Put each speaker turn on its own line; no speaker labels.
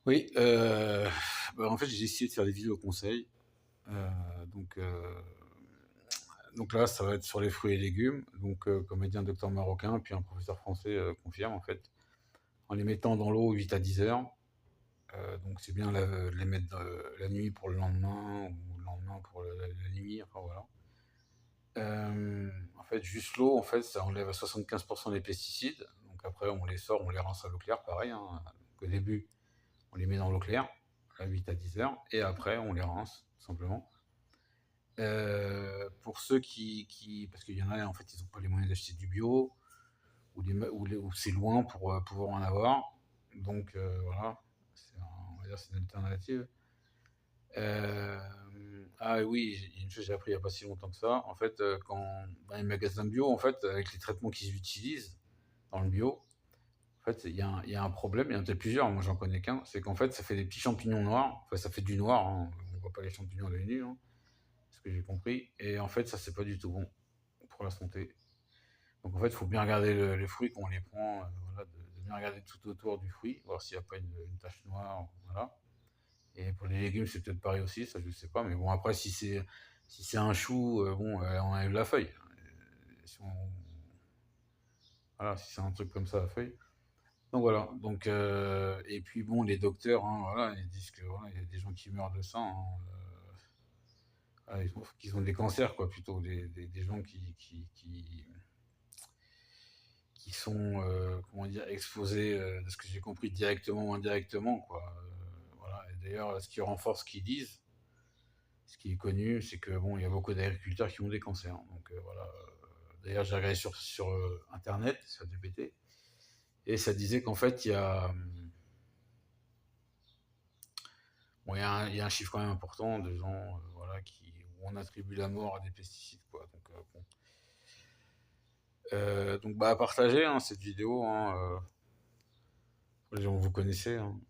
Oui, en fait, j'ai essayé de faire des vidéos conseils, heu, donc heu, donc là, ça va être sur les fruits et légumes, comme a dit un docteur marocain, puis un professeur français, confirme, en fait, en les mettant dans l'eau 8 à 10 heures, donc c'est bien de les mettre, la nuit pour le lendemain ou le lendemain pour la nuit, enfin voilà. En fait, juste l'eau, en fait, ça enlève à 75 des pesticides, donc après on les sort, on les rince à l'eau claire, pareil, hein. Donc au début, on les met dans l'eau claire, à 8 à 10 heures et après on les rince, tout simplement. Pour ceux parce qu'il y en a, en fait, ils ont pas les moyens d'acheter du bio ou c'est loin pour, pouvoir en avoir. Voilà, on va dire, c'est une alternative. Ah oui, il y a une chose que j'ai appris il y a pas si longtemps que ça. En fait, quand dans les magasins bio, en fait, avec les traitements qu'ils utilisent dans le bio, en fait, il y a un problème, il y en a peut-être plusieurs, moi j'en connais qu'un, c'est qu'en fait, ça fait des petits champignons noirs, enfin ça fait du noir, hein, on voit pas les champignons à l'œil nu, hein, ce que j'ai compris et en fait, ça, c'est pas du tout bon pour la santé. Donc en fait, il faut bien regarder les fruits quand on les prend, voilà, de bien regarder tout autour du fruit, voir s'il y a pas une tache noire, voilà. Et pour les légumes, c'est peut-être pareil aussi, ça je sais pas, mais bon après si c'est un chou, bon, on enlève la feuille. Si on Voilà, si c'est un truc comme ça, la feuille. Donc voilà, et puis bon, les docteurs, hein, voilà, ils disent que voilà, il y a des gens qui meurent de ça, hein, voilà, qu'ils ont des cancers quoi, plutôt des gens qui sont, comment dire? Exposés, de ce que j'ai compris, directement ou indirectement quoi, voilà et d'ailleurs, ce qui renforce ce qu'ils disent, ce qui est connu, c'est que bon, il y a beaucoup d'agriculteurs qui ont des cancers, voilà, d'ailleurs j'ai regardé sur, internet, sur ChatGPT et ça disait qu'en fait, bon, il y a un chiffre quand même important de gens, voilà, où on attribue la mort à des pesticides, quoi. Bon. À partager, hein, cette vidéo, hein, les gens que vous connaissez, hein.